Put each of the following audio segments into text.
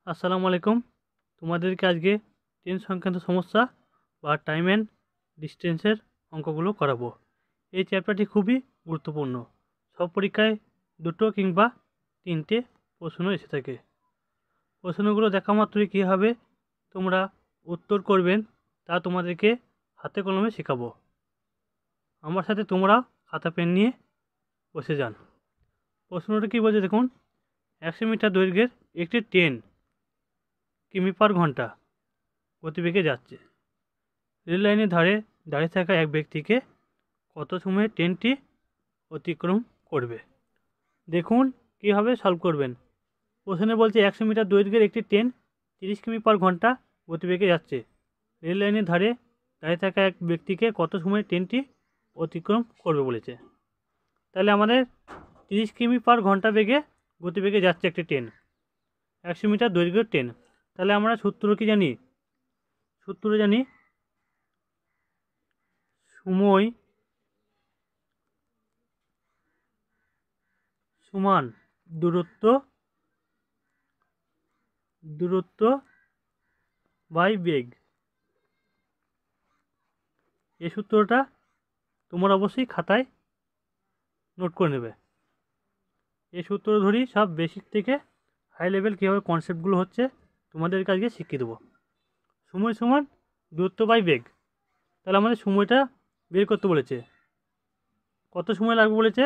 আসসালামু আলাইকুম। তোমাদেরকে আজকে ট্রেন সংক্রান্ত সমস্যা বা টাইম অ্যান্ড ডিস্টেন্সের অঙ্কগুলো করাবো। এই চ্যাপ্টারটি খুবই গুরুত্বপূর্ণ। সব পরীক্ষায় 2 কিংবা 3টে প্রশ্ন এসে থাকে। প্রশ্নগুলো দেখা মাত্রই কীভাবে তোমরা উত্তর করবেন তা তোমাদেরকে হাতে কলমে শেখাবো। আমার সাথে তোমরা খাতা পেন নিয়ে বসে যান। প্রশ্নটা কী বলছে দেখুন, 100 মিটার দৈর্ঘ্যের একটি ট্রেন কিমি/ঘন্টা গতিবেগে যাচ্ছে। রেল লাইনের ধারে দাঁড়িয়ে থাকা এক ব্যক্তিকে কত সময়ে ট্রেনটি অতিক্রম করবে? দেখুন কীভাবে সলভ করবেন। প্রশ্নে বলছে 100 মিটার দৈর্ঘ্যের একটি ট্রেন 30 কিমি/ঘন্টা গতিবেগে যাচ্ছে। রেল লাইনের ধারে দাঁড়িয়ে থাকা এক ব্যক্তিকে কত সময়ে ট্রেনটি অতিক্রম করবে বলেছে। তাহলে আমাদের 30 কিমি/ঘন্টা বেগে গতিবেগে যাচ্ছে একটি ট্রেন, 100 মিটার দৈর্ঘ্যের ট্রেন। তাহলে আমরা সূত্র কি জানি? সূত্র জানি সময় সমান দূরত্ব বাই বেগ। এই সূত্রটা তোমরা অবশ্যই খাতায় নোট করে নেবে। এই সূত্র ধরেই সব বেসিক থেকে হাই লেভেল কীভাবে কনসেপ্টগুলো হচ্ছে তোমাদেরকে আজকে শিখিয়ে দেবো। সময় সমান দূরত্ব বাই বেগ। তাহলে আমাদের সময়টা বের করতে বলেছে, কত সময় লাগবে বলেছে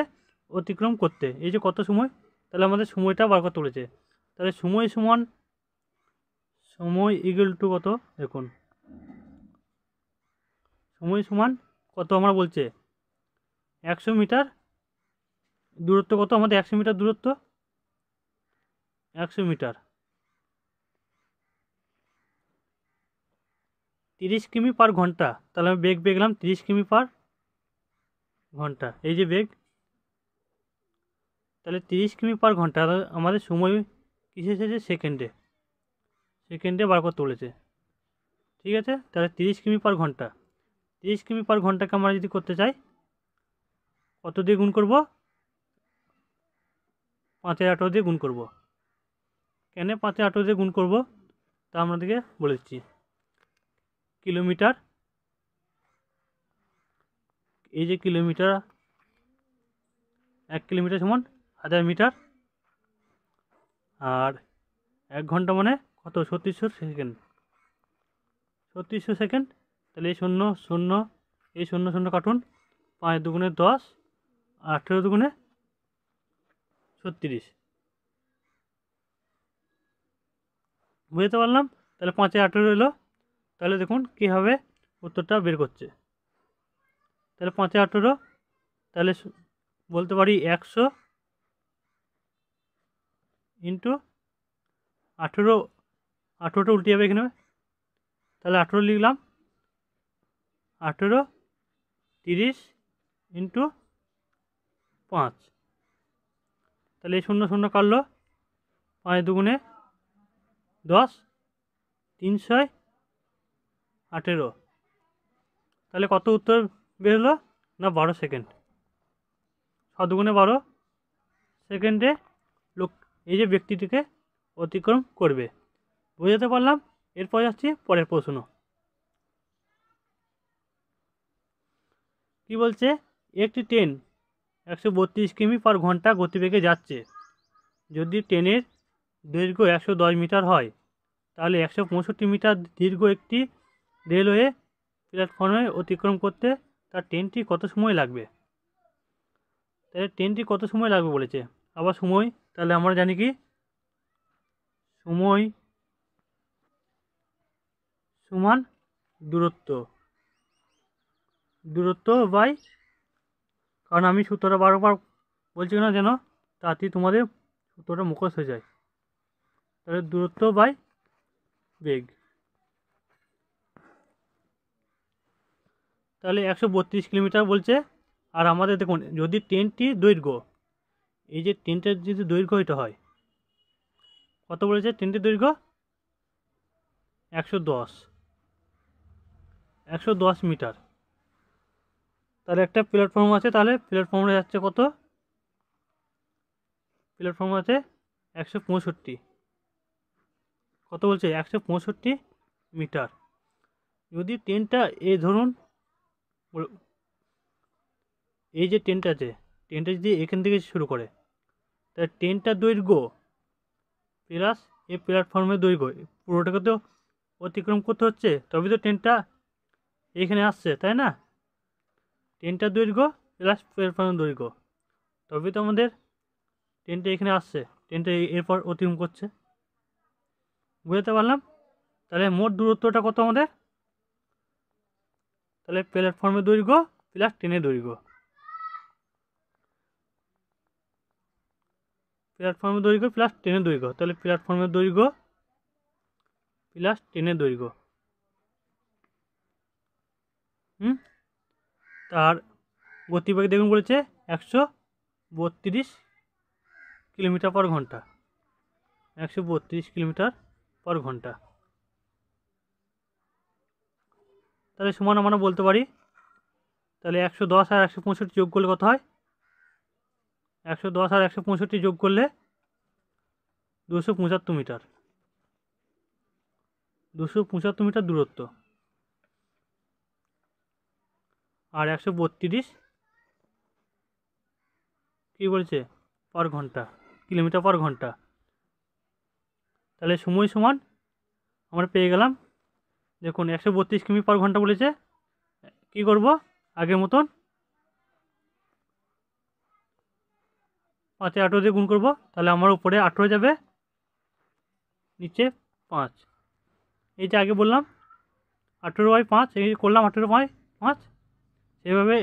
অতিক্রম করতে। এই যে কত সময়, তাহলে আমাদের সময়টা বার করতে বলেছে। তাহলে সময় ইকুয়াল টু কত? দেখুন সময় সমান কত আমরা বলছে 100 মিটার দূরত্ব। কত আমাদের 100 মিটার দূরত্ব? 100 মিটার 30 কিমি/ঘন্টা। তাহলে আমি বেগ পেয়ে গেলাম 30 কিমি/ঘন্টা। এই যে বেগ, তাহলে 30 কিমি/ঘন্টা। আমাদের সময় কিসে এসেছে? সেকেন্ডে বার করতে বলেছে। ঠিক আছে, তাহলে 30 কিমি/ঘন্টা। 30 কিমি/ঘন্টাকে আমরা যদি করতে চাই কত দিয়ে গুণ করব? 5/18 দিয়ে গুণ করব। কেন 5/18 দিয়ে গুণ করব তা আপনাদেরকে বলেছি। কিলোমিটার, এই যে কিলোমিটার, 1 কিলোমিটার সমান 1000 মিটার। আর 1 ঘন্টা মানে কত? 3600 সেকেন্ড। 3600 সেকেন্ড। তাহলে এই 0 0, এই 0 0 কাটুন। 5 দুগুণে 10, 18 দুগুণে 36। বুঝতে পারলাম? তাহলে 5/18 এলো। তাহলে দেখুন কীভাবে উত্তরটা বের করছে। তাহলে 5/18, তাহলে বলতে পারি 100 ইন্টু 18। 18টা উল্টে যাবে এখানে, তাহলে 18 লিখলাম। 18 30 ইন্টু 5। তাহলে এই 0 0 কাটলো। 5 দুগুণে 10, 318। তাহলে কত উত্তর বেরোলো? না 12 সেকেন্ড। 6 দুগুণে 12 সেকেন্ডে লোক এই যে ব্যক্তিটিকে অতিক্রম করবে। বুঝতে পারলাম? এরপর যাচ্ছি পরের প্রশ্ন। কি বলছে? একটি ট্রেন 132 কিমি/ঘন্টা গতিবেগে যাচ্ছে। যদি ট্রেনের দৈর্ঘ্য 110 মিটার হয়, তাহলে 165 মিটার দীর্ঘ একটি রেলওয়ে প্ল্যাটফর্মে অতিক্রম করতে তার ট্রেনটি কত সময় লাগবে? তাহলে ট্রেনটি কত সময় লাগবে বলেছে। আবার সময়, তাহলে আমরা জানি কি সময় সমান দূরত্ব বাই, কারণ আমি সূত্রটা বারবার বলছি না যেন তাতেই তোমাদের সূত্রটা মুখস্থ হয়ে যায়। তাহলে দূরত্ব বাই বেগ। তাহলে 132 কিলোমিটার বলছে। আর আমাদের দেখুন যদি ট্রেনটি দৈর্ঘ্য, এই যে ট্রেনটার যদি দৈর্ঘ্য এটা হয় কত বলেছে? ট্রেনটির দৈর্ঘ্য 110 মিটার। তাহলে একটা প্ল্যাটফর্ম আছে, তাহলে প্ল্যাটফর্মে যাচ্ছে কত? প্ল্যাটফর্ম আছে 165। কত বলছে 165 মিটার। যদি ট্রেনটা এই ধরুন এই যে ট্রেনটা আছে, ট্রেনটা যদি এখান থেকে শুরু করে, তাহলে ট্রেনটার দৈর্ঘ্য প্লাস এই প্ল্যাটফর্মের দৈর্ঘ্য পুরোটাকে তো অতিক্রম করতে হচ্ছে, তবে তো ট্রেনটা এখানে আসছে, তাই না? ট্রেনটার দৈর্ঘ্য প্লাস প্ল্যাটফর্মের দৈর্ঘ্য, তবে তো আমাদের ট্রেনটা এখানে আসছে, ট্রেনটা এরপর অতিক্রম করছে। বুঝতে পারলাম? তাহলে মোট দূরত্বটা কত আমাদের? তাহলে প্ল্যাটফর্মের দৈর্ঘ্য প্লাস ট্রেনের দৈর্ঘ্য, প্ল্যাটফর্মের দৈর্ঘ্য প্লাস ট্রেনের দৈর্ঘ্য, তাহলে প্ল্যাটফর্মের দৈর্ঘ্য প্লাস ট্রেনের দৈর্ঘ্য, তার গতিবেগ দেখুন বলেছে 132 কিলোমিটার পার ঘন্টা, 132 কিলোমিটার পার ঘন্টা। তাহলে সমান আমরা বলতে পারি, তাহলে 110 আর 165 যোগ করলে কত হয়? 110 আর 165 যোগ করলে 275 মিটার, 275 মিটার দূরত্ব। আর 132 কী বলছে পার ঘন্টা, কিলোমিটার পার ঘন্টা। তাহলে সময় সমান আমরা পেয়ে গেলাম, দেখুন 132 কিমি পার ঘন্টা বলেছে। কী করব? আগের মতন 5 18 দিয়ে গুণ করবো, তাহলে আমার উপরে 18 যাবে, নিচে 5। এই যে আগে বললাম 18/5, এই করলাম 18/5, এইভাবে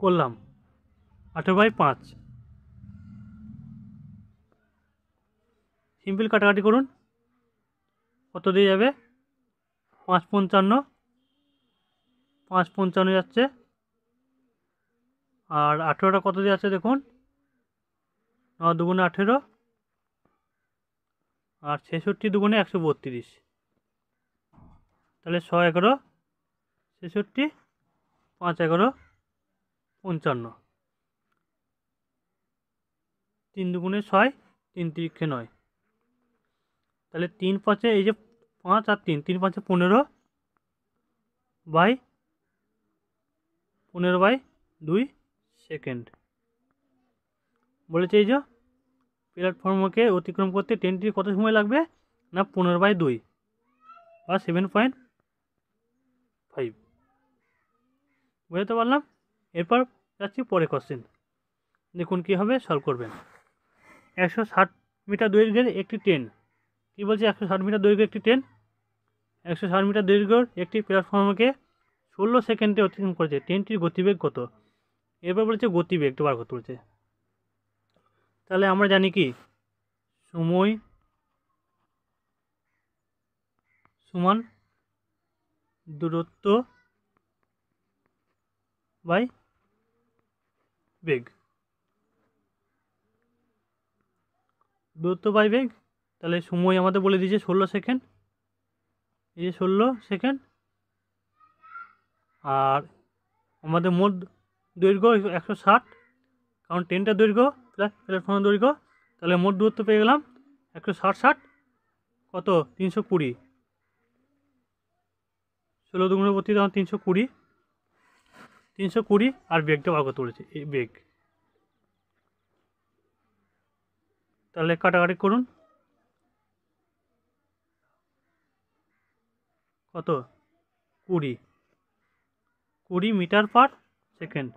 করলাম 18/5। সিম্পল কাটাকাটি করুন, কত দিয়ে যাবে? 5 55, 5 55 যাচ্ছে। আর 18টা কত দিয়ে আছে দেখুন, 9 দুগুণে 18, আর 66 দুগুণে 132, তাহলে 6 11 66, 5 11 55, 3 দুগুণে 6, 3 তিরিক্ষে 9, তাহলে 3 5 এই যে 5 আর 3, 3 5 15/2 সেকেন্ড বলেছে। এই যে প্ল্যাটফর্মকে অতিক্রম করতে ট্রেনটির কত সময় লাগবে? না 15/2 বা 7.5। বুঝতে পারলাম? এরপর যাচ্ছি পরে কোশ্চেন, দেখুন কীভাবে সলভ করবেন। 160 মিটার দৈর্ঘ্যের একটি ট্রেন, কী বলছে? 160 মিটার দৈর্ঘ্যের একটি ট্রেন 160 মিটার দৈর্ঘ্যের একটি প্ল্যাটফর্মকে 16 সেকেন্ডে অতিক্রম করেছে, ট্রেনটির গতিবেগ কত? এরপর বলেছে গতিবেগটা বার করতে বলছে। তাহলে আমরা জানি কি, সময় সমান দূরত্ব বাই বেগ, দূরত্ব বাই বেগ। তাহলে সময় আমাদের বলে দিয়েছে 16 সেকেন্ড, এই যে 16 সেকেন্ড। আর আমাদের মোট দৈর্ঘ্য 160, কারণ ট্রেনটার দৈর্ঘ্য প্লাস প্ল্যাটফর্মের দৈর্ঘ্য, তাহলে মোট দূরত্ব পেয়ে গেলাম 160 কত 320, 16 দুগুণে 32, তখন 320, 320। আর বেগটা বার করতে বলেছে, এই বেগ। তাহলে কাটাকাটি করুন, কত 20 মিটার পার সেকেন্ড,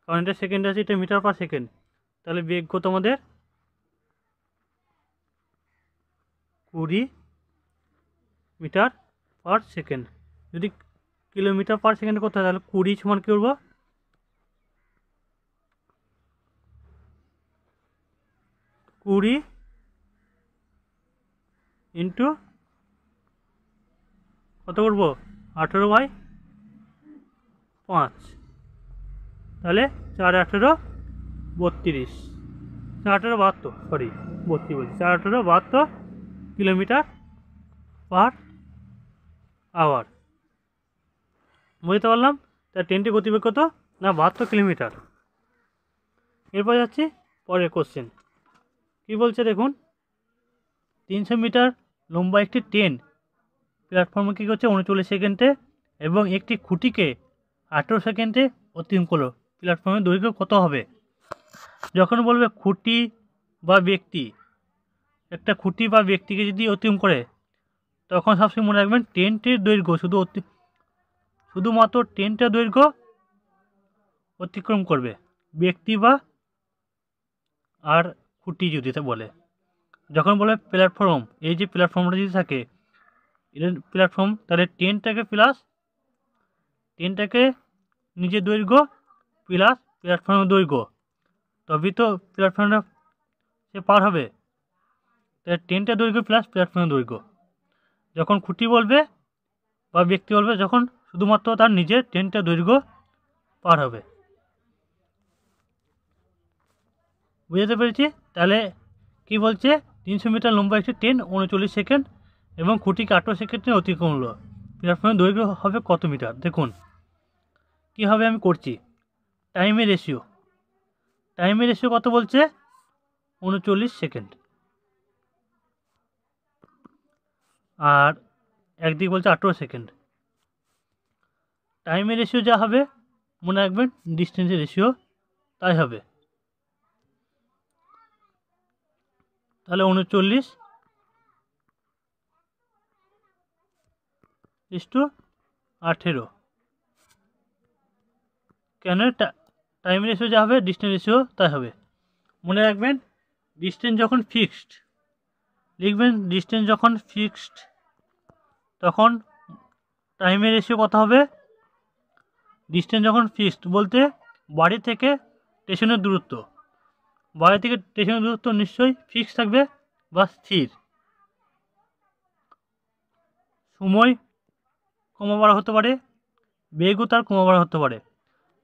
কারণ এটা সেকেন্ড আছে, এটা মিটার পার সেকেন্ড। তাহলে বেগ কত আমাদের? 20 মিটার পার সেকেন্ড। যদি কিলোমিটার পার সেকেন্ড করতে হয়, তাহলে 20 সমান কী করবো? 20 ইন্টু কত করবো? 18/5, তাহলে 4 18 32, 4 18 72, সরি 32 বলছি, 4 18 72 কিলোমিটার পার আওয়ার। বুঝতে পারলাম? তা ট্রেনটি গতিবেগ কত? না 72 কিলোমিটার। এরপর যাচ্ছি পরের কোশ্চেন, কী বলছে দেখুন। 300 মিটার লম্বা একটি ট্রেন প্ল্যাটফর্মে কী করছে 39 সেকেন্ডে এবং একটি খুঁটিকে 18 সেকেন্ডে অতিক্রম করলো, প্ল্যাটফর্মের দৈর্ঘ্য কত হবে? যখন বলবে খুঁটি বা ব্যক্তি, একটা খুঁটি বা ব্যক্তিকে যদি অতিক্রম করে, তখন সবসময় মনে রাখবেন ট্রেনটির দৈর্ঘ্য শুধুমাত্র ট্রেনটার দৈর্ঘ্য অতিক্রম করবে, ব্যক্তি বা আর খুঁটি যদি তা বলে। যখন বলে প্ল্যাটফর্ম, এই যে প্ল্যাটফর্মটা যদি থাকে এটা প্ল্যাটফর্ম, তাহলে ট্রেনটাকে নিজের দৈর্ঘ্য প্লাস প্ল্যাটফর্মের দৈর্ঘ্য, তবেই তো প্ল্যাটফর্মটা সে পার হবে। তাহলে ট্রেনটার দৈর্ঘ্য প্লাস প্ল্যাটফর্মের দৈর্ঘ্য। যখন খুঁটি বলবে বা ব্যক্তি বলবে, যখন শুধুমাত্র তার নিজের ট্রেনটার দৈর্ঘ্য পার হবে। বুঝতে পেরেছি? তাহলে কি বলছে, 300 মিটার লম্বা একটি ট্রেন 39 সেকেন্ড এবং খুঁটিকে 18 সেকেন্ডে অতিক্রম হলো, প্ল্যাটফর্মের দৈর্ঘ্য হবে কত মিটার? দেখুন কীভাবে আমি করছি। টাইমের রেশিও কত বলছে? 39 সেকেন্ড, আর একদিকে বলছে 18 সেকেন্ড। টাইমের রেশিও যা হবে মনে রাখবেন ডিস্টেন্সের রেশিও তাই হবে। তাহলে 39:18। কেন? টাইম রেশিও যা হবে ডিস্টেন্স রেশিও তাই হবে। মনে রাখবেন ডিস্টেন্স যখন ফিক্সড, লিখবেন ডিস্টেন্স যখন ফিক্সড, তখন টাইমের রেশিও কত হবে? ডিস্টেন্স যখন ফিক্সড বলতে বাড়ি থেকে স্টেশনের দূরত্ব, বাড়ি থেকে স্টেশনের দূরত্ব নিশ্চয়ই ফিক্স থাকবে বা স্থির। সময় কমা বাড়া হতে পারে, বেগও তার কমা বাড়া হতে পারে।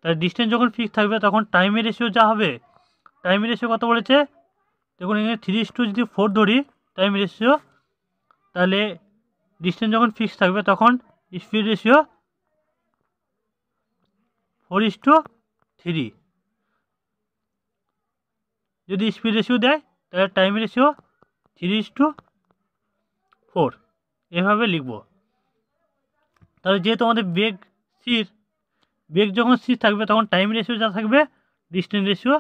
তাই ডিস্টেন্স যখন ফিক্স থাকবে তখন টাইমের রেশিও যা হবে, টাইমের রেশিও কত বলেছে দেখুন, এখানে 3:4 যদি ধরি টাইম রেশিও, তাহলে ডিস্টেন্স যখন ফিক্স থাকবে তখন স্পিড রেশিও 4:3। যদি স্পিড রেশিও দেয় তাহলে টাইম রেশিও 3:4, এভাবে লিখব। তাহলে যেহেতু আমাদের বেগ যখন স্থির থাকবে তখন টাইম রেশিও যা থাকবে ডিস্টেন্স রেশিও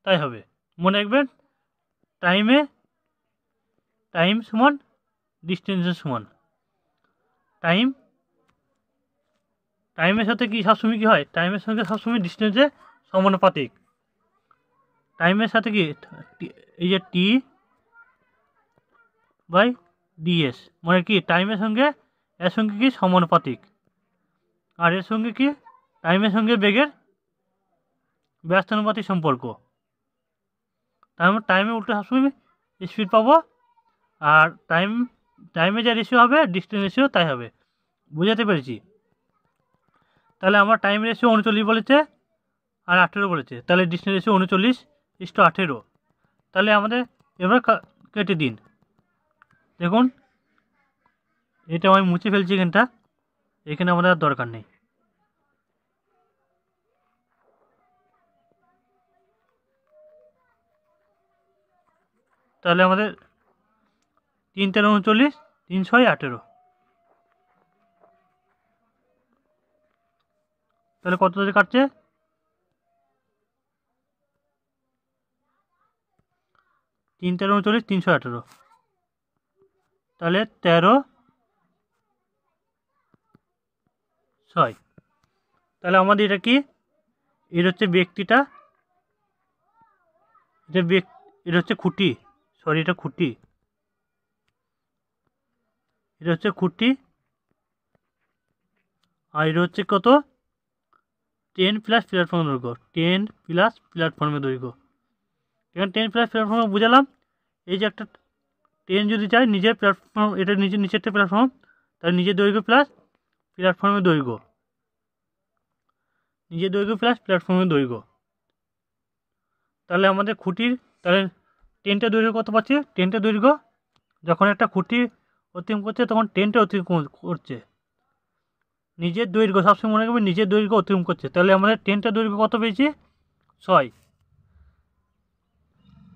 তাই হবে। মনে রাখবেন টাইম সমান ডিস্টেন্সের সমান। টাইমের সাথে কি সবসময় কী হয়? টাইমের সঙ্গে সবসময় ডিস্টেন্সের সমানুপাতিক। টাইমের সাথে কি এই যে T/ds, মানে কি টাইমের সঙ্গে এর সঙ্গে কি সমানুপাতিক, আর এর সঙ্গে কি টাইমের সঙ্গে বেগের ব্যস্তানুপাতিক সম্পর্ক। তার মানে টাইমে উল্টো সবসময় স্পিড পাবো, আর টাইমে যা রেশিও হবে ডিস্টেন্স রেশিও তাই হবে। বুঝাতে পেরেছি? তাহলে আমার টাইম রেশিও 39 বলেছে আর 18 বলেছে, তাহলে ডিস্টেন্স রেশিও 39:18। তাহলে আমাদের এবার কেটে দিন। দেখুন এটা আমি মুছে ফেলছি, এখানে আমাদের আর দরকার নেই। তাহলে আমাদের 3×3=39, 3×6=18। তাহলে কত ধরে কাটছে? 3×3=39, 3×6=18, তাহলে 13×6। তাহলে আমাদের এটা কি, এটা হচ্ছে ব্যক্তিটা, এটা হচ্ছে খুঁটি, এটা খুঁটি, এটা হচ্ছে খুঁটি, আর এটা হচ্ছে কত? 10 প্লাস প্ল্যাটফর্মের দৈর্ঘ্য, 10 প্লাস প্ল্যাটফর্মের দৈর্ঘ্য। এখানে 10 প্লাস প্ল্যাটফর্ম বুঝালাম। এই যে একটা ট্রেন যদি যায় নিজের প্ল্যাটফর্ম, এটা নিচেরটা প্ল্যাটফর্ম, তাহলে নিজের দৈর্ঘ্য প্লাস প্ল্যাটফর্মের দৈর্ঘ্য, নিজের দৈর্ঘ্য প্লাস প্ল্যাটফর্মের দৈর্ঘ্য। তাহলে আমাদের খুঁটির, তাহলে ট্রেনটার দৈর্ঘ্য কত পাচ্ছি? ট্রেনটার দৈর্ঘ্য যখন একটা খুঁটি অতিক্রম করছে তখন ট্রেনটা অতিক্রম করছে নিজের দৈর্ঘ্য, সবসময় মনে রাখবেন নিজের দৈর্ঘ্য অতিক্রম করছে। তাহলে আমাদের ট্রেনটার দৈর্ঘ্য কত পেয়েছি? 6।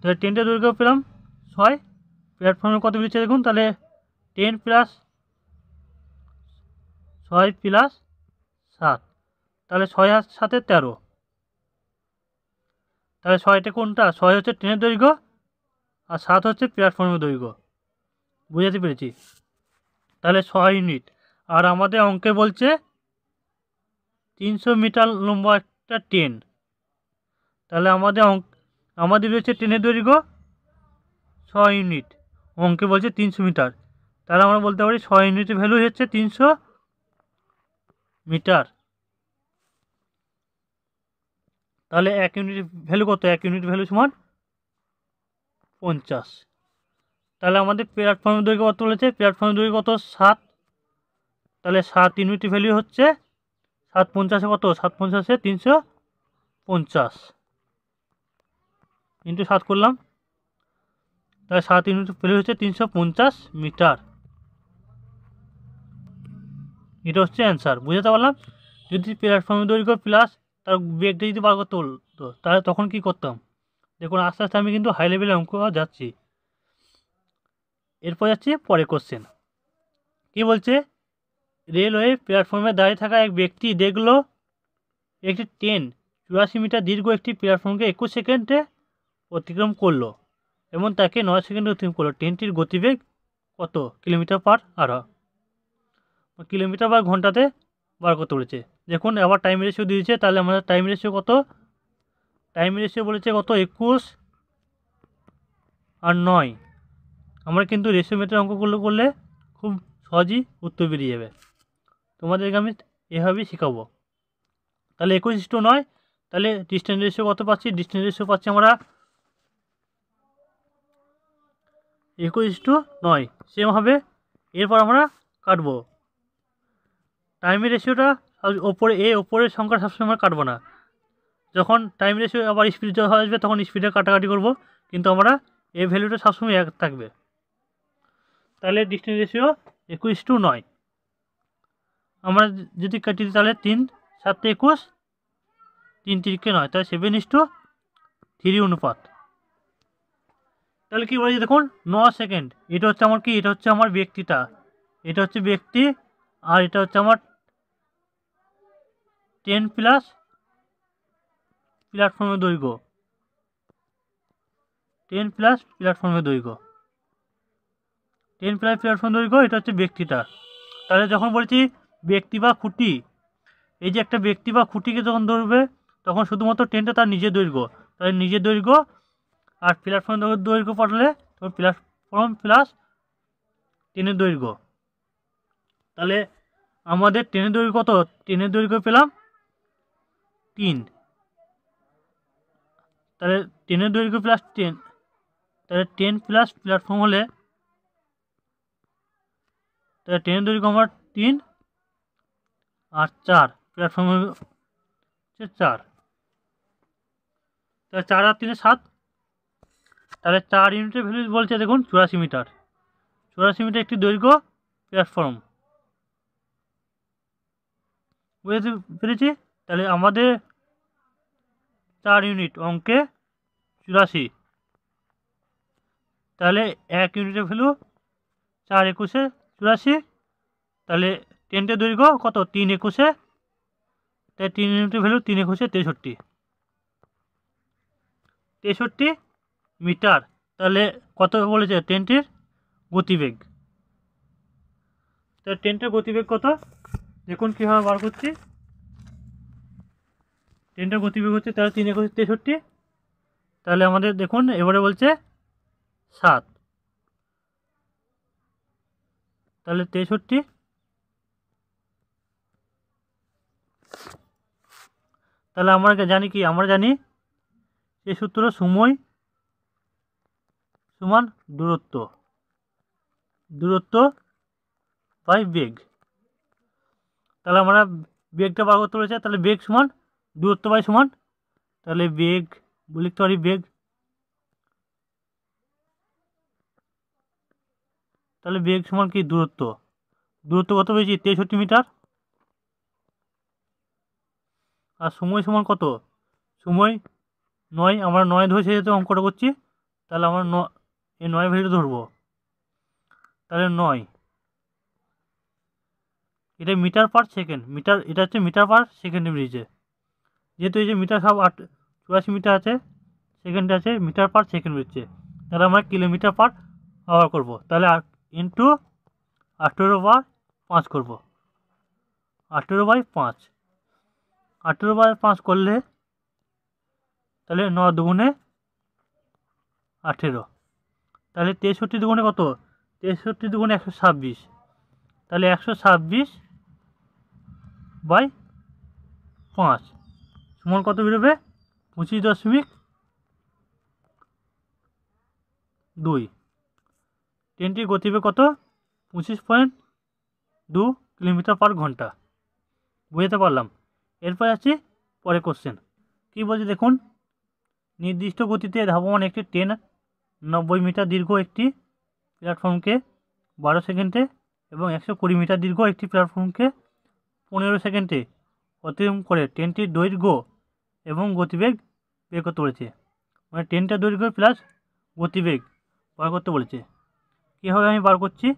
তাহলে ট্রেনটার দৈর্ঘ্য পেলাম 6, প্ল্যাটফর্মে কত বেরিয়েছে দেখুন, তাহলে 10 প্লাস 6 প্লাস 7, তাহলে 6 আর 7 13। তাহলে 6টা কোনটা? 6 হচ্ছে ট্রেনের দৈর্ঘ্য আর 7 হচ্ছে প্ল্যাটফর্মের দৈর্ঘ্য। বুঝাতে পেরেছি? তাহলে 6 ইউনিট। আর আমাদের অঙ্কে বলছে 300 মিটার লম্বা একটা ট্রেন। তাহলে আমাদের রয়েছে ট্রেনের দৈর্ঘ্য 6 ইউনিট, অঙ্কে বলছে 300 মিটার। তাহলে আমরা বলতে পারি 6 ইউনিটের ভ্যালু হচ্ছে 300 মিটার। তাহলে 1 ইউনিট ভ্যালু কত? 1 ইউনিট ভ্যালু সমান 50। তাহলে আমাদের প্ল্যাটফর্মের দৈর্ঘ্য কত বলেছে? প্ল্যাটফর্মের দৈর্ঘ্য কত? 7। তাহলে 7 ইউনিটের ভ্যালু হচ্ছে 7 50 কত? 7 50 350 ইন্টু 7 করলাম। তাহলে 7 ইউনিট ভ্যালু হচ্ছে 350 মিটার। এটা হচ্ছে অ্যান্সার। বুঝতে পারলাম? যদি প্ল্যাটফর্মের দৈর্ঘ্য প্লাস তার বেগটা যদি বার করতে বলতো তাহলে তখন কী করতাম? দেখুন আস্তে আস্তে আমি কিন্তু হাই লেভেলে অঙ্ক যাচ্ছি। এরপর যাচ্ছি পরে কোশ্চেন। কী বলছে? রেলওয়ে প্ল্যাটফর্মে দাঁড়িয়ে থাকা এক ব্যক্তি দেখলো একটি ট্রেন 84 মিটার দীর্ঘ একটি প্ল্যাটফর্মকে 21 সেকেন্ডে অতিক্রম করলো এবং তাকে 9 সেকেন্ডে অতিক্রম করলো। ট্রেনটির গতিবেগ কত কিলোমিটার পার আওয়ার? কিলোমিটার বা ঘন্টাতে বার করতে বলেছে। দেখুন আবার টাইম রেশিও দিয়েছে, তাহলে আমাদের টাইম রেশিও কত? টাইম রেশিও বলেছে কত? 21 আর 9। আমরা কিন্তু রেশিও মেটার অঙ্কগুলো করলে খুব সহজেই উত্তর বেরিয়ে যাবে। তোমাদেরকে আমি এভাবেই শেখাবো। তাহলে 21:9। তাহলে ডিস্টেন্স রেশিও কত পাচ্ছি? ডিস্টেন্স রেশিও পাচ্ছি আমরা 21:9। সেম হবে। এরপর আমরা কাটবো। টাইমের রেশিওটা ওপরের সংখ্যা সবসময় আমরা কাটবো না। যখন টাইম রেশিও আবার স্পিড যখন আসবে তখন স্পিডে কাটাকাটি করব, কিন্তু আমরা এই ভ্যালুটা সবসময় এক থাকবে। তাহলে ডিস্টেন্স রেশিও 21:9। আমরা যদি কাটি তাহলে 3 7 21, 3 3 9, তাহলে 7:3 অনুপাত। তাহলে কী বলেছি দেখুন, 9 সেকেন্ড। এটা হচ্ছে আমার কি? এটা হচ্ছে আমার ব্যক্তিটা, এটা হচ্ছে ব্যক্তি, আর এটা হচ্ছে আমার 10 প্লাস প্ল্যাটফর্মের দৈর্ঘ্য। 10 প্লাস প্ল্যাটফর্মের দৈর্ঘ্য, 10 প্লাস প্ল্যাটফর্ম দৈর্ঘ্য, এটা হচ্ছে ব্যক্তিটা। তাহলে যখন বলছি ব্যক্তি বা খুঁটি, এই যে একটা ব্যক্তি বা খুঁটিকে যখন ধরবে তখন শুধুমাত্র ট্রেনটা তার নিজের দৈর্ঘ্য, তাহলে নিজের দৈর্ঘ্য আর প্ল্যাটফর্ম দৈর্ঘ্য পাঠালে তখন প্ল্যাটফর্ম প্লাস ট্রেনের দৈর্ঘ্য। তাহলে আমাদের ট্রেনের দৈর্ঘ্য কত? ট্রেনের দৈর্ঘ্য পেলাম 3। তাহলে ট্রেনের দৈর্ঘ্য প্লাস 10, তাহলে 10 প্লাস প্ল্যাটফর্ম হলে তাহলে ট্রেনের দৈর্ঘ্য আমার 3 আর 4, প্ল্যাটফর্ম হচ্ছে 4। তাহলে 4 আর 3 7। তাহলে 4 ইউনিটের ভ্যালু বলছে দেখুন 84 মিটার। 84 মিটার একটি দৈর্ঘ্য প্ল্যাটফর্ম। বুঝতে পেরেছি? তাহলে আমাদের 4 ইউনিট অঙ্কে 84। তাহলে 1 ইউনিটের ভ্যালু 4 21 84। তাহলে ট্রেনটির দৈর্ঘ্য কত? 3 21, তাই 3 ইউনিটের ভ্যালু 3 21 63 মিটার। তাহলে কত বলেছে ট্রেনটির গতিবেগ? তাহলে ট্রেনটির গতিবেগ কত? দেখুন কীভাবে বার করছি। ট্রেনটার গতিবেগ হচ্ছে তাহলে 3 21 63। তাহলে আমাদের দেখুন এবারে বলছে 7, তাহলে 63। তাহলে আমরা জানি কি? আমরা জানি এই সূত্র সময় সমান দূরত্ব, দূরত্ব বাই বেগ। তাহলে আমরা বেগটা বার করতে বলেছে, তাহলে বেগ সমান দূরত্ব বাই সমান, তাহলে বেগ লিখতে পারি বেগ। তাহলে বেগ সমান কি? দূরত্ব। দূরত্ব কত পেয়েছি? 63 মিটার। আর সময় সমান কত? সময় 9, আমরা 9 ধরে যেহেতু অঙ্কটা করছি, তাহলে আমরা এই 9 ভ্যালুটা ধরবো। তাহলে 9, এটা মিটার পার সেকেন্ড, মিটার এটা হচ্ছে মিটার পার সেকেন্ডে বেরিয়েছে, যেহেতু এই যে মিটার সব 84 মিটার আছে, সেকেন্ড আছে, মিটার পার সেকেন্ড বেরোচ্ছে, তাহলে আমরা কিলোমিটার পার আওয়ার করবো, তাহলে ইন্টু 18/5 করবো, 18/5, 18/5 করলে তাহলে 9 দুগুণে 18, তাহলে 63 দুগুণে কত, 63 দুগুণে 126, তাহলে 126/5 সমান কত বেরোবে, 25.2। ট্রেনটির গতিবেগ কত, 25.2 কিলোমিটার পার ঘন্টা। বুঝতে পারলাম। এরপর আছি পরে কোশ্চেন কী বলছে দেখুন, নির্দিষ্ট গতিতে ধাবমান একটি ট্রেন 90 মিটার দীর্ঘ একটি প্ল্যাটফর্মকে 12 সেকেন্ডে এবং 120 মিটার দীর্ঘ একটি প্ল্যাটফর্মকে 15 সেকেন্ডে অতিক্রম করে ট্রেনটির দৈর্ঘ্য এবং গতিবেগ বের করতে বলেছে। মানে ট্রেনটার দৈর্ঘ্য প্লাস গতিবেগ বার করতে বলেছে। কীভাবে আমি বার করছি,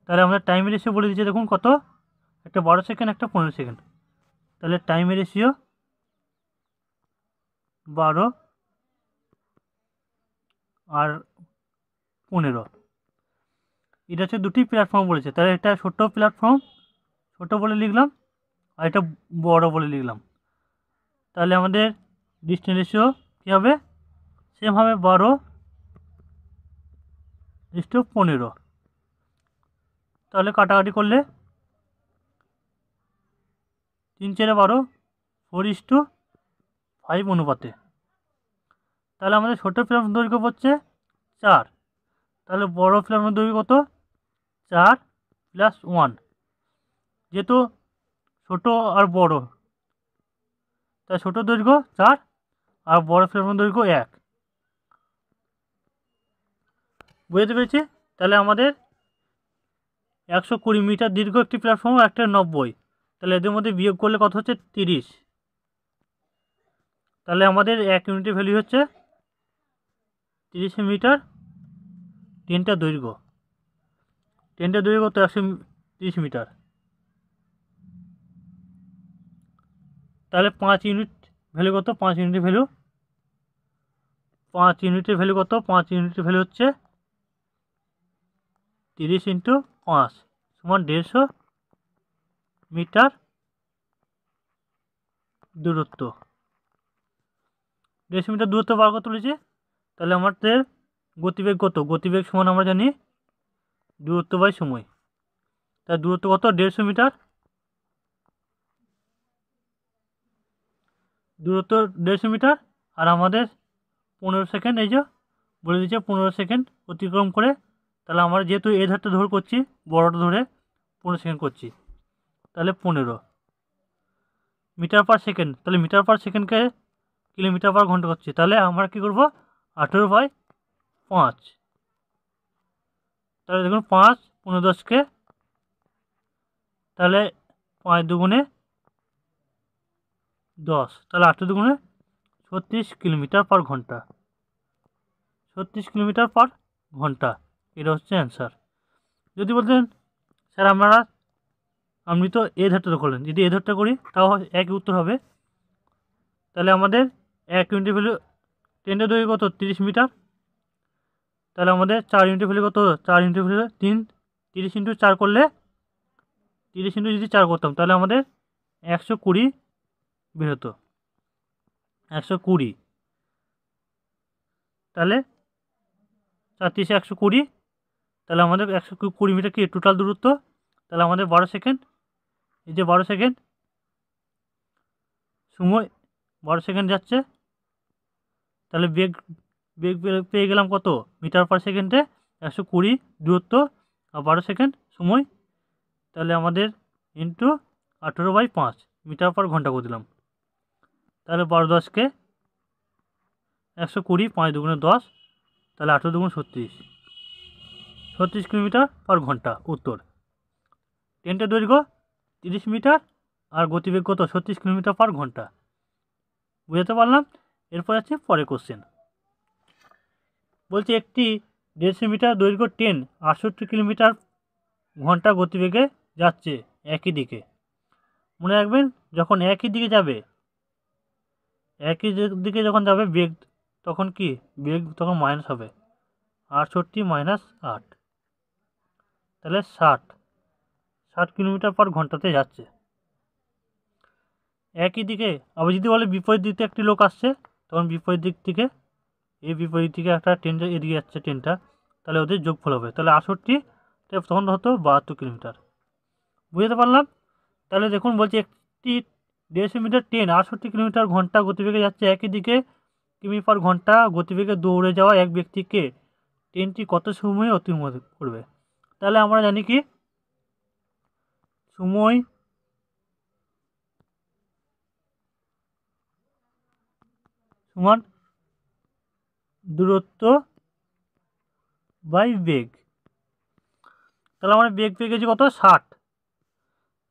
তাহলে আমরা টাইম রেশিও বলে দিচ্ছি দেখুন কত, একটা 12 সেকেন্ড, একটা 15 সেকেন্ড, তাহলে টাইম রেশিও 12 আর 15, এটা হচ্ছে দুটি প্ল্যাটফর্ম বলেছে, তাহলে এটা ছোটো প্ল্যাটফর্ম, ছোটো বলে লিখলাম, আর এটা বড় বলে লিখলাম। তাহলে আমাদের ডিস্টেন্স রেশিও কী হবে, সেম হবে 12:15, তাহলে কাটাকাটি করলে 3 4 12, 4:5 অনুপাতে। তাহলে আমাদের ছোটো প্ল্যাটফর্ম দৈর্ঘ্য পড়ছে 4, তাহলে বড় প্ল্যাটফর্ম দৈর্ঘ্য কত, 4 + 1, যেহেতু ছোটো আর বড়, তাই ছোটো দৈর্ঘ্য 4 আর বড় প্ল্যাটফর্ম দৈর্ঘ্য 1। বুঝতে পেরেছি। তাহলে আমাদের 120 মিটার দীর্ঘ একটি প্ল্যাটফর্ম, একটা 90, তাহলে এদের মধ্যে বিয়োগ করলে কত হচ্ছে 30, তাহলে আমাদের 1 ইউনিটের ভ্যালু হচ্ছে 30 মিটার। ট্রেনটার দৈর্ঘ্য কত, 130 মিটার, তাহলে 5 ইউনিট ভ্যালু কত, 5 ইউনিটের ভ্যালু, 5 ইউনিটের ভ্যালু কত, 5 ইউনিটের ভ্যালু হচ্ছে 30 × 5 সমান 150 মিটার দূরত্ব। 150 মিটার দূরত্ব বার করতে বলেছি। তাহলে আমাদের গতিবেগ কত, গতিবেগ সমান আমরা জানি দূরত্ব বাই সময়, তার দূরত্ব কত, 150 মিটার, দূরত্ব 150 মিটার, আর আমাদের 15 সেকেন্ড, এই যে বলে দিচ্ছে 15 সেকেন্ড অতিক্রম করে, তাহলে আমরা যেহেতু এই ধারটা ধরে করছি, বড়টা ধরে 15 সেকেন্ড করছি, তাহলে 15 মিটার পার সেকেন্ড, তাহলে মিটার পার সেকেন্ডকে কিলোমিটার পার ঘন্টা করছি, তাহলে আমরা কী করবো, 18/5, তাহলে দেখুন 5 15 10কে, তাহলে 5 দুগুণে 10, তাহলে 8 দুগুণে 36 কিলোমিটার পার ঘন্টা, 36 কিলোমিটার পার ঘন্টা, এটা হচ্ছে অ্যান্সার। যদি বলতেন স্যার আপনি তো এ ধারটা করলেন, যদি এ ধারটা করি তাও একই উত্তর হবে। তাহলে আমাদের 1 ইউনিটের ভ্যালু, ট্রেনটার দৈর্ঘ্য কত, 30 মিটার, তাহলে আমাদের 4 ইউনিটের ভ্যালু কত, 4 ইউনিটের ভ্যালু 30 × 4 করলে, 30 × যদি 4 করতাম তাহলে আমাদের 120 বেরোতো, 120, তাহলে 4 × 120, তাহলে আমাদের 120 মিটার কি টোটাল দূরত্ব, তাহলে আমাদের 12 সেকেন্ড, এই যে 12 সেকেন্ড সময়, 12 সেকেন্ড যাচ্ছে, তাহলে বেগ পেয়ে গেলাম কত, মিটার পার সেকেন্ডে 120 দূরত্ব আর 12 সেকেন্ড সময়, তাহলে আমাদের ইন্টু 18/5 মিটার পার ঘন্টা করে দিলাম, তাহলে 12 10কে 120, 5 দুগুণে 10, তাহলে 18 দুগুণ 36 কিলোমিটার পার ঘন্টা উত্তর। ট্রেনটার দৈর্ঘ্য 30 মিটার আর গতিবেগ কত, 36 কিলোমিটার পার ঘন্টা। বুঝতে পারলাম। এরপর আছে পরের কোশ্চেন, বলছে একটি 150 মিটার দৈর্ঘ্য ট্রেন 68 কিলোমিটার ঘন্টা গতিবেগে যাচ্ছে একই দিকে। মনে রাখবেন, যখন একই দিকে যাবে, একই দিকে যখন যাবে বেগ, তখন কি বেগ তখন মাইনাস হবে। 68 মাইনাস 8, তাহলে 60 কিলোমিটার পার ঘন্টাতে যাচ্ছে একই দিকে। আবার যদি বলে বিপরীত দিক থেকে একটি লোক আসছে, তখন বিপরীত দিক থেকে, এই বিপরীত দিকে একটা ট্রেন এদিকে যাচ্ছে ট্রেনটা, তাহলে ওদের যোগফল হবে। তাহলে 68 তখন হতো 72 কিলোমিটার। বুঝতে পারলাম? তাহলে দেখুন বলছি, একটি 150 মিটার ট্রেন 68 কিলোমিটার ঘন্টা গতিবেগে যাচ্ছে একই দিকে কিমি পার ঘন্টা গতিবেগে দৌড়ে যাওয়া এক ব্যক্তিকে ট্রেনটি কত সময়ে অতিক্রম করবে। তাহলে আমরা জানি কি সময় সমান দূরত্ব বাই বেগ। তাহলে আমরা বেগ পেয়ে গেছি কত, 60।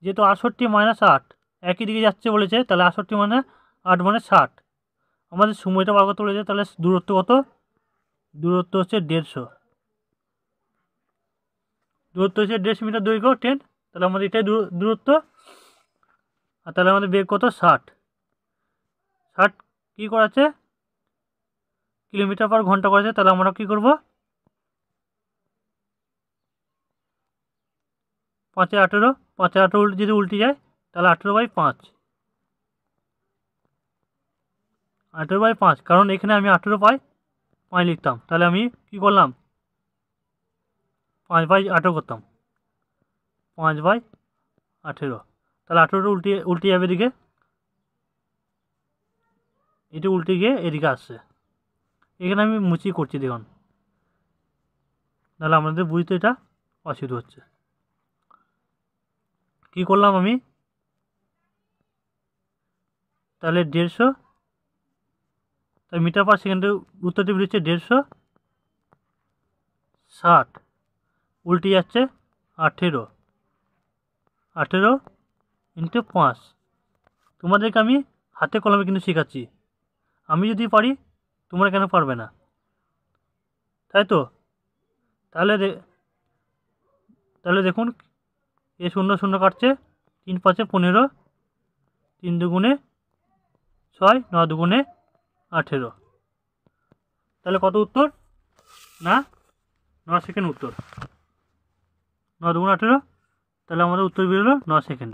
যেহেতু 68 মাইনাস 8 একই দিকে যাচ্ছে বলেছে, তাহলে 68 মানে 8 মানে 60। আমাদের সময়টা বার করতে বলেছে, তাহলে দূরত্ব কত, দূরত্ব হচ্ছে 150। দূরত্ব হচ্ছে 150 মিটার দৈর্ঘ্য ট্রেন, তাহলে আমাদের এটাই দূরত্ব। আর তাহলে আমাদের বেগ কত, 60। কী করাচ্ছে, কিলোমিটার পার ঘন্টা করেছে। তাহলে আমরা কী করবো, 5-এ 18, 5-এ 18 যদি উল্টে যায়, তাহলে 18/5, 18/5, কারণ এখানে আমি 18/5 লিখতাম, তাহলে আমি কি করলাম 5/18 করতাম, 5/18। তাহলে 18 উল্টে যাবে এদিকে, এটা উল্টে গিয়ে এদিকে আসছে। এখানে আমি মুচি করছি দেখুন, তাহলে আমাদের বুঝতে এটা অসুবিধা হচ্ছে। কি করলাম আমি, তাহলে 150, তাই মিটার পার সেকেন্ডে উত্তরটি বেরোচ্ছে 150। 60 উল্টে যাচ্ছে 18, 18 ইন্টু 5। তোমাদেরকে আমি হাতে কলমে কিন্তু শেখাচ্ছি, আমি যদি পারি তোমরা কেন পারবে না, তাই তো? তাহলে দেখুন, এ 0 0 কাটছে, 3 5 15, 3 2 6, 9 2 18। তাহলে কত উত্তর, না 9 সেকেন্ড উত্তর, 9 2 18। তাহলে আমাদের উত্তর বেরোলো 9 সেকেন্ড।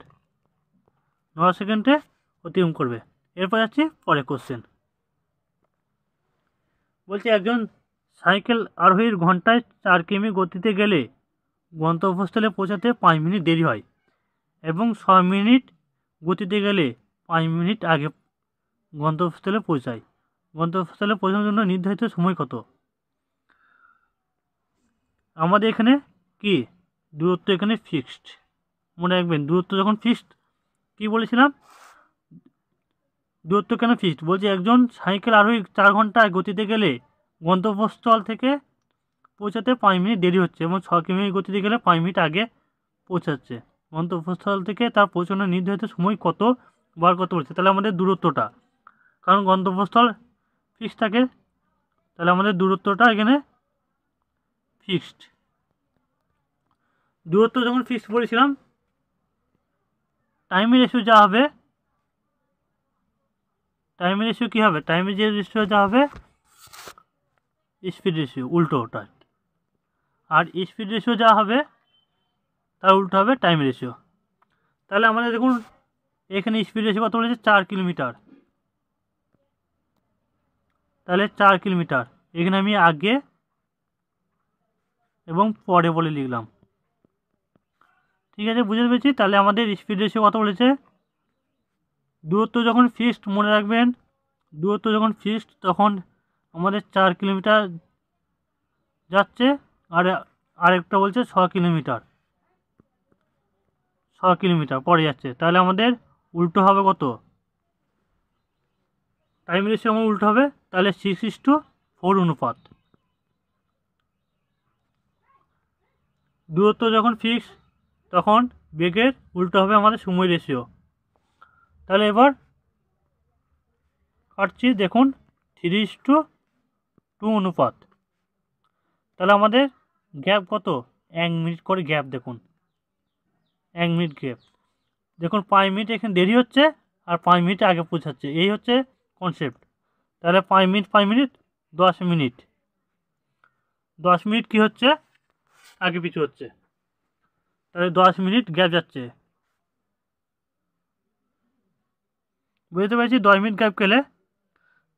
9 সেকেন্ডে অতিক্রম করবে। এরপর যাচ্ছি পরে কোশ্চেন। বলছে একজন সাইকেল আরোহীর ঘন্টায় 4 কিমি গতিতে গেলে গন্তব্যস্থলে পৌঁছাতে 5 মিনিট দেরি হয়, এবং 6 মিনিট গতিতে গেলে 5 মিনিট আগে গন্তব্যস্থলে পৌঁছায়। গন্তব্যস্থলে পৌঁছানোর জন্য নির্ধারিত সময় কত? আমাদের এখানে কি দূরত্ব এখানে ফিক্সড, মনে রাখবেন দূরত্ব যখন ফিক্সড, কি বলেছিলাম, দূরত্ব কেন ফিক্সড, বলছে একজন সাইকেল আরোহী 4 ঘন্টা গতিতে গেলে গন্তব্যস্থল থেকে পৌঁছাতে 5 মিনিট দেরি হচ্ছে, এবং 6 কিমি গতিতে গেলে 5 মিনিট আগে পৌঁছাচ্ছে। গন্তব্যস্থল থেকে তার পৌঁছানোর নির্ধারিত সময় কত বার করতে বলছে। তাহলে আমাদের দূরত্বটা, কারণ গন্তব্যস্থল ফিক্সড থাকে, তাহলে আমাদের দূরত্বটা এখানে ফিক্সড। দূরত্ব যখন ফিক্সড বলেছিলাম, টাইমের রেশিও যা হবে, টাইমের রেশিও কী হবে, টাইমের যে রেশিও যা হবে স্পিড রেশিও উল্টোটা, আর স্পিড রেশিও যা হবে তার উল্টো হবে টাইম রেশিও। তাহলে আমাদের দেখুন এখানে স্পিড রেশিও কত বলেছে, 4 কিলোমিটার। তাহলে 4 কিলোমিটার এখানে আমি আগে এবং পরে বলে লিখলাম। ঠিক আছে, বুঝতে পেরেছি। তাহলে আমাদের স্পিড রেশিও কত বলেছে, দূরত্ব যখন ফিক্সড, মনে রাখবেন দূরত্ব যখন ফিক্সড তখন আমাদের 4 কিলোমিটার যাচ্ছে, আর আরেকটা বলছে 6 কিলোমিটার, 6 কিলোমিটার পরে যাচ্ছে। তাহলে আমাদের উল্টো হবে কত, টাইম রেশিও আমার উল্টো হবে, তাহলে 6:4 অনুপাত। দূরত্ব যখন ফিক্স তখন বেগের উল্টো হবে আমাদের সময় রেশিও। তাহলে এবার কাটছি, দেখুন 3:2 অনুপাত। তাহলে আমাদের গ্যাপ কত? 1 মিনিট করে গ্যাপ, দেখুন 1 মিনিট গ্যাপ। দেখুন 5 মিনিট এখানে দেরি হচ্ছে আর 5 মিনিট আগে পৌঁছাচ্ছে, এই হচ্ছে কনসেপ্ট। তাহলে 5 মিনিট 5 মিনিট 10 মিনিট, 10 মিনিট কী হচ্ছে? আগে পিছু হচ্ছে, তাহলে 10 মিনিট গ্যাপ যাচ্ছে। বুঝতে পেরেছি? 10 মিনিট গ্যাপ গেলে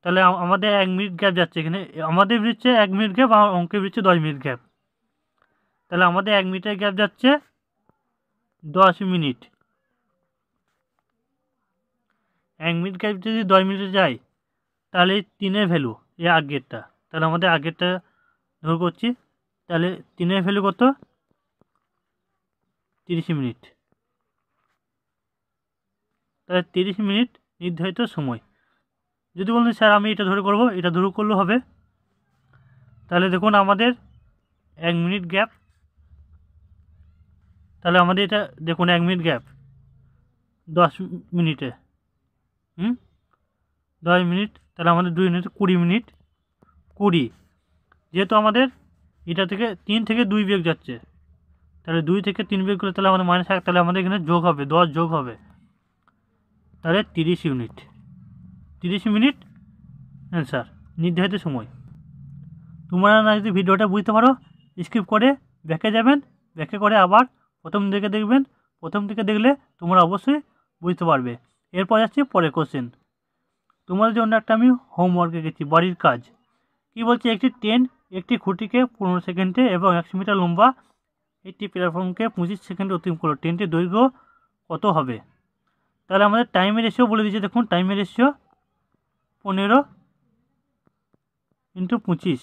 তাহলে আমাদের 1 মিনিট গ্যাপ যাচ্ছে এখানে, আমাদের বেরোচ্ছে 1 মিনিট গ্যাপ, আর অঙ্কে বেরোচ্ছে 10 মিনিট গ্যাপ। তাহলে আমাদের 1 মিনিটের গ্যাপ যাচ্ছে 10 মিনিট। 1 মিনিট গ্যাপ যদি 10 মিনিটে যায় তাহলে 3-এর ভ্যালু, এই আগেরটা, তাহলে আমাদের আগেরটা ধর করছি, তাহলে 3-এর ভ্যালু কত? 30 মিনিট। তাহলে 30 মিনিট নির্ধারিত সময়। যদি বলুন স্যার আমি এটা ধরে করব, এটা ধরে করলেও হবে। তাহলে দেখুন আমাদের 1 মিনিট গ্যাপ, তাহলে আমাদের এটা দেখুন 1 মিনিট গ্যাপ 10 মিনিটে, 10 মিনিট, তাহলে আমাদের 2 মিনিট 20 মিনিট 20। যেহেতু আমাদের এটা থেকে 3 থেকে 2 বিয়োগ যাচ্ছে, তাহলে 2 থেকে 3 বিয়োগ করলে তাহলে আমাদের -1, তাহলে আমাদের এখানে যোগ হবে, 10 যোগ হবে, তাহলে 30 ইউনিট। 30 মিনিট অ্যান্সার, নির্ধারিত সময়। তোমরা না যদি ভিডিওটা বুঝতে পারো স্কিপ করে ব্যাকে যাবেন, ব্যাকে করে আবার প্রথম দিকে দেখবেন, প্রথম দিকে দেখলে তোমরা অবশ্যই বুঝতে পারবে। এরপর যাচ্ছি পরের কোশ্চেন। তোমাদের জন্য একটা আমি হোমওয়ার্ক রেখেছি, বাড়ির কাজ। কি বলছে? একটি ট্রেন একটি খুঁটিকে 15 সেকেন্ডে এবং 100 মিটার লম্বা একটি প্ল্যাটফর্মকে 25 সেকেন্ডে অতিক্রম করলো, ট্রেনটির দৈর্ঘ্য কত হবে? তাহলে আমাদের টাইমের রেশিও বলে দিয়েছে, দেখুন টাইমের রেশিও 15 × 25।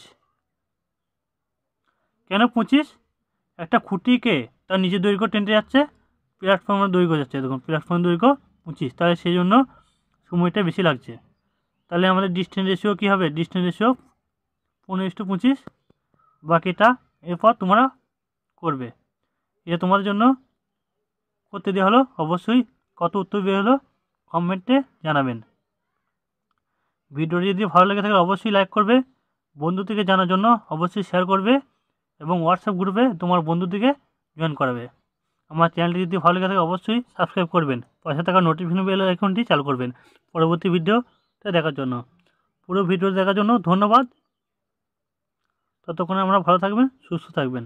কেন 25? একটা খুঁটিকে তার নিজের দৈর্ঘ্য ট্রেনটা যাচ্ছে, প্ল্যাটফর্মের দৈর্ঘ্য যাচ্ছে, দেখুন প্ল্যাটফর্মের দৈর্ঘ্য 25, তাহলে সেই জন্য সময়টা বেশি লাগছে। তাহলে আমাদের ডিস্টেন্স রেশিও কী হবে? Distance ratio 15:25। বাকিটা এরপর তোমরা করবে। এটা তোমাদের জন্য করতে দেওয়া হলো, অবশ্যই কত উত্তর বের হলো কমেন্টে জানাবেন। ভিডিওটি যদি ভালো লেগে থাকে অবশ্যই লাইক করবে, বন্ধুদেরকে জানার জন্য অবশ্যই শেয়ার করবে এবং হোয়াটসঅ্যাপ গ্রুপে তোমার বন্ধুদেরকে জয়েন করাবে। আমার চ্যানেলটি যদি ভালো লেগে থাকে অবশ্যই সাবস্ক্রাইব করবেন, পাশে থাকা নোটিফিকেশন বেল আইকনটি চালু করবেন পরবর্তী ভিডিওটা দেখার জন্য। পুরো ভিডিও দেখার জন্য ধন্যবাদ। ততক্ষণে আমরা ভালো থাকবেন, সুস্থ থাকবেন।